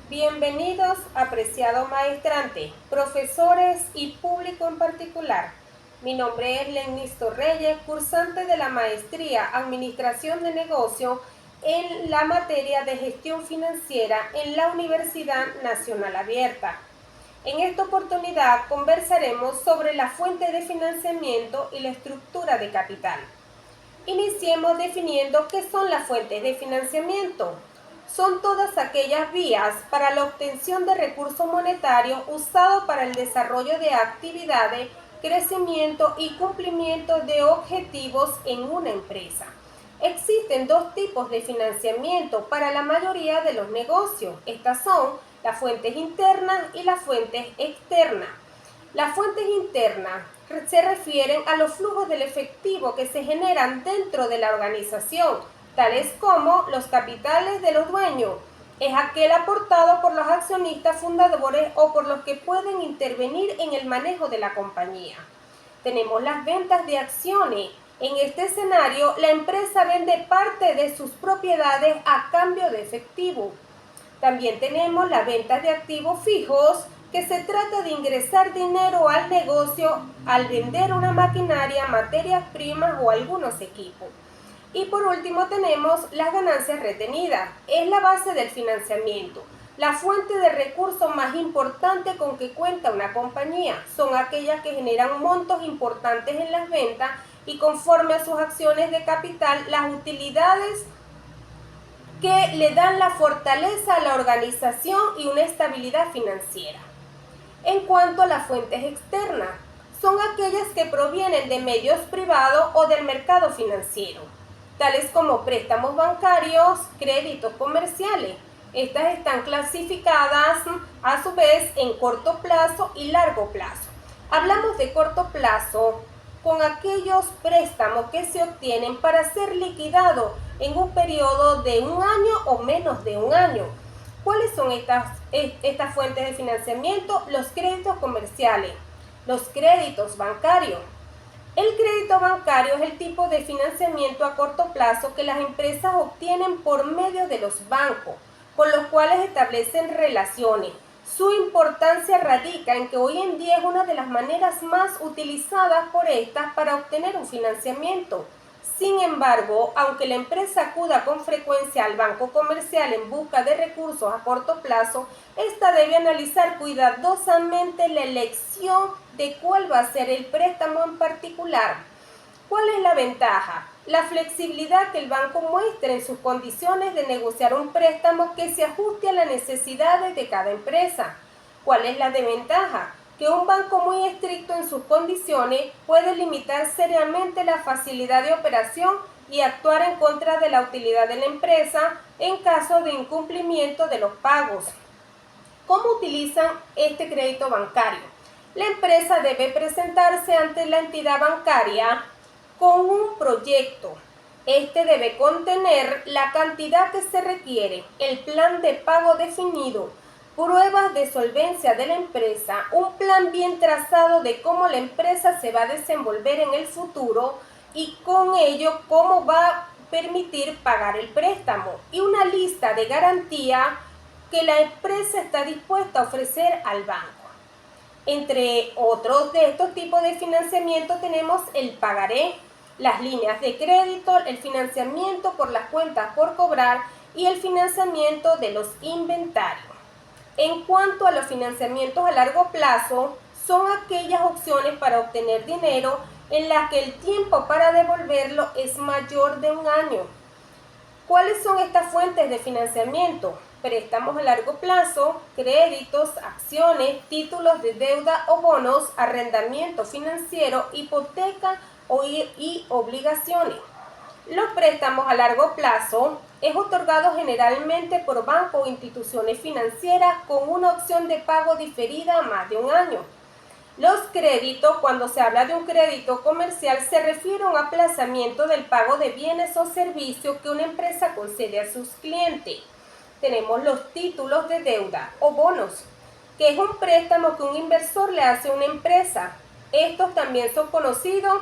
Bienvenidos, apreciado maestrante, profesores y público en particular. Mi nombre es Lenis Torreyes, cursante de la maestría Administración de Negocio en la materia de Gestión Financiera en la Universidad Nacional Abierta. En esta oportunidad conversaremos sobre la fuente de financiamiento y la estructura de capital. Iniciemos definiendo qué son las fuentes de financiamiento. Son todas aquellas vías para la obtención de recursos monetarios usados para el desarrollo de actividades, crecimiento y cumplimiento de objetivos en una empresa. Existen dos tipos de financiamiento para la mayoría de los negocios. Estas son las fuentes internas y las fuentes externas. Las fuentes internas se refieren a los flujos del efectivo que se generan dentro de la organización, tales como los capitales de los dueños. Es aquel aportado por los accionistas fundadores o por los que pueden intervenir en el manejo de la compañía. Tenemos las ventas de acciones. En este escenario, la empresa vende parte de sus propiedades a cambio de efectivo. También tenemos las ventas de activos fijos, que se trata de ingresar dinero al negocio al vender una maquinaria, materias primas o algunos equipos. Y por último tenemos las ganancias retenidas. Es la base del financiamiento. La fuente de recursos más importante con que cuenta una compañía son aquellas que generan montos importantes en las ventas y conforme a sus acciones de capital, las utilidades que le dan la fortaleza a la organización y una estabilidad financiera. En cuanto a las fuentes externas, son aquellas que provienen de medios privados o del mercado financiero, tales como préstamos bancarios, créditos comerciales. Estas están clasificadas a su vez en corto plazo y largo plazo. Hablamos de corto plazo con aquellos préstamos que se obtienen para ser liquidados en un periodo de un año o menos de un año. ¿Cuáles son estas fuentes de financiamiento? Los créditos comerciales, los créditos bancarios. El crédito bancario es el tipo de financiamiento a corto plazo que las empresas obtienen por medio de los bancos, con los cuales establecen relaciones. Su importancia radica en que hoy en día es una de las maneras más utilizadas por estas para obtener un financiamiento. Sin embargo, aunque la empresa acuda con frecuencia al banco comercial en busca de recursos a corto plazo, esta debe analizar cuidadosamente la elección de cuál va a ser el préstamo en particular. ¿Cuál es la ventaja? La flexibilidad que el banco muestra en sus condiciones de negociar un préstamo que se ajuste a las necesidades de cada empresa. ¿Cuál es la desventaja? Que un banco muy estricto en sus condiciones puede limitar seriamente la facilidad de operación y actuar en contra de la utilidad de la empresa en caso de incumplimiento de los pagos. ¿Cómo utilizan este crédito bancario? La empresa debe presentarse ante la entidad bancaria con un proyecto. Este debe contener la cantidad que se requiere, el plan de pago definido, pruebas de solvencia de la empresa, un plan bien trazado de cómo la empresa se va a desenvolver en el futuro y con ello cómo va a permitir pagar el préstamo y una lista de garantía que la empresa está dispuesta a ofrecer al banco. Entre otros de estos tipos de financiamiento tenemos el pagaré, las líneas de crédito, el financiamiento por las cuentas por cobrar y el financiamiento de los inventarios. En cuanto a los financiamientos a largo plazo, son aquellas opciones para obtener dinero en las que el tiempo para devolverlo es mayor de un año. ¿Cuáles son estas fuentes de financiamiento? Préstamos a largo plazo, créditos, acciones, títulos de deuda o bonos, arrendamiento financiero, hipoteca y obligaciones. Los préstamos a largo plazo es otorgado generalmente por bancos o instituciones financieras con una opción de pago diferida a más de un año. Los créditos, cuando se habla de un crédito comercial, se refiere a un aplazamiento del pago de bienes o servicios que una empresa concede a sus clientes. Tenemos los títulos de deuda o bonos, que es un préstamo que un inversor le hace a una empresa. Estos también son conocidos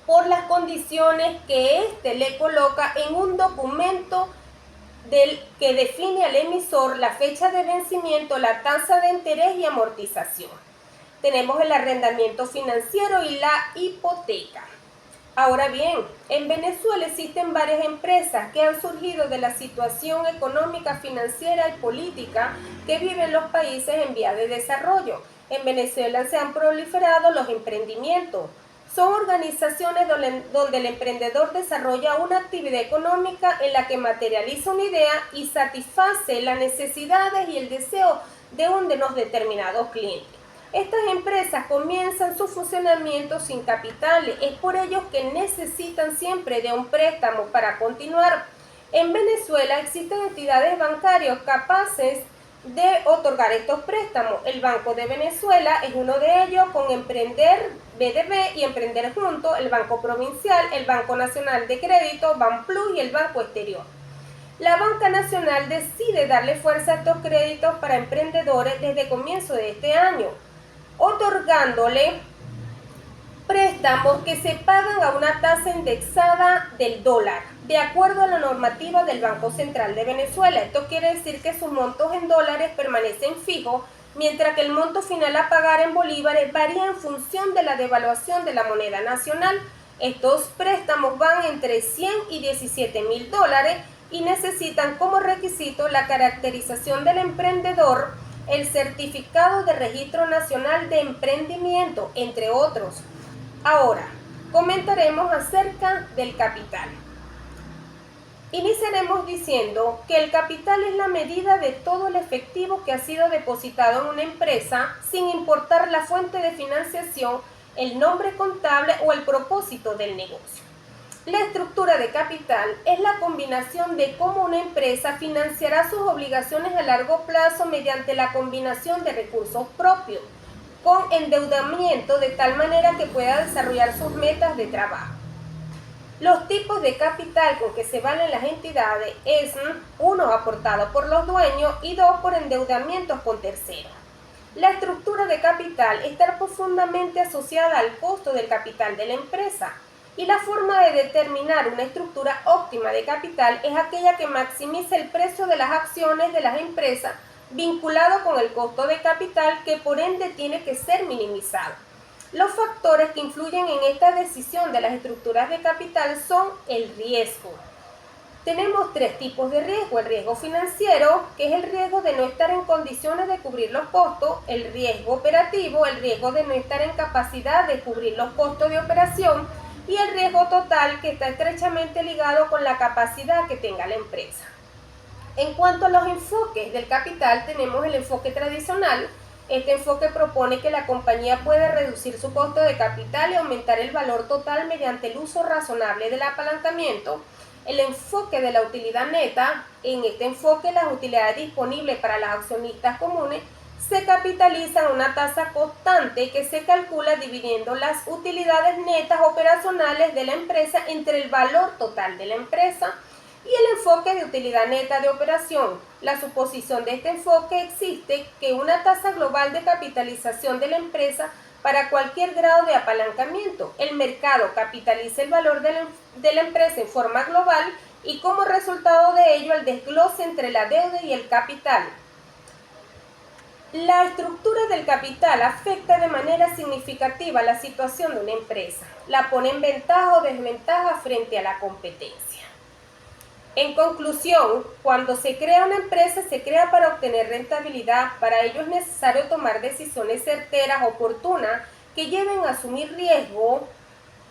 por las condiciones que éste le coloca en un documento del que define al emisor la fecha de vencimiento, la tasa de interés y amortización. Tenemos el arrendamiento financiero y la hipoteca. Ahora bien, en Venezuela existen varias empresas que han surgido de la situación económica, financiera y política que viven los países en vías de desarrollo. En Venezuela se han proliferado los emprendimientos. Son organizaciones donde el emprendedor desarrolla una actividad económica en la que materializa una idea y satisface las necesidades y el deseo de unos determinados clientes. Estas empresas comienzan su funcionamiento sin capitales, es por ello que necesitan siempre de un préstamo para continuar. En Venezuela existen entidades bancarias capaces de otorgar estos préstamos. El Banco de Venezuela es uno de ellos, con Emprender, BDB y Emprender Juntos, el Banco Provincial, el Banco Nacional de Crédito, Banplus y el Banco Exterior. La Banca Nacional decide darle fuerza a estos créditos para emprendedores desde comienzo de este año, otorgándole préstamos que se pagan a una tasa indexada del dólar, de acuerdo a la normativa del Banco Central de Venezuela. Esto quiere decir que sus montos en dólares permanecen fijos, mientras que el monto final a pagar en bolívares varía en función de la devaluación de la moneda nacional. Estos préstamos van entre 100 y 17.000 dólares y necesitan como requisito la caracterización del emprendedor, el certificado de registro nacional de emprendimiento, entre otros. Ahora, comentaremos acerca del capital. Iniciaremos diciendo que el capital es la medida de todo el efectivo que ha sido depositado en una empresa, sin importar la fuente de financiación, el nombre contable o el propósito del negocio. La estructura de capital es la combinación de cómo una empresa financiará sus obligaciones a largo plazo mediante la combinación de recursos propios, con endeudamiento de tal manera que pueda desarrollar sus metas de trabajo. Los tipos de capital con que se valen las entidades es 1, aportado por los dueños y 2, por endeudamientos con terceros. La estructura de capital está profundamente asociada al costo del capital de la empresa, y la forma de determinar una estructura óptima de capital es aquella que maximiza el precio de las acciones de las empresas vinculado con el costo de capital, que por ende tiene que ser minimizado. Los factores que influyen en esta decisión de las estructuras de capital son el riesgo. Tenemos 3 tipos de riesgo: el riesgo financiero, que es el riesgo de no estar en condiciones de cubrir los costos; el riesgo operativo, el riesgo de no estar en capacidad de cubrir los costos de operación; y el riesgo total, que está estrechamente ligado con la capacidad que tenga la empresa. En cuanto a los enfoques del capital, tenemos el enfoque tradicional. Este enfoque propone que la compañía puede reducir su costo de capital y aumentar el valor total mediante el uso razonable del apalancamiento. El enfoque de la utilidad neta. En este enfoque, las utilidades disponibles para los accionistas comunes se capitalizan a una tasa constante que se calcula dividiendo las utilidades netas operacionales de la empresa entre el valor total de la empresa. Y el enfoque de utilidad neta de operación. La suposición de este enfoque existe que una tasa global de capitalización de la empresa para cualquier grado de apalancamiento. El mercado capitaliza el valor de la empresa en forma global y como resultado de ello el desglose entre la deuda y el capital. La estructura del capital afecta de manera significativa la situación de una empresa. La pone en ventaja o desventaja frente a la competencia. En conclusión, cuando se crea una empresa, se crea para obtener rentabilidad. Para ello es necesario tomar decisiones certeras, oportunas, que lleven a asumir riesgos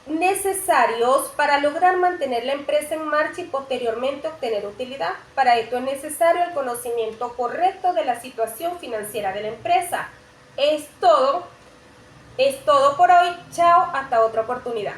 necesarios para lograr mantener la empresa en marcha y posteriormente obtener utilidad. Para esto es necesario el conocimiento correcto de la situación financiera de la empresa. Es todo por hoy. Chao, hasta otra oportunidad.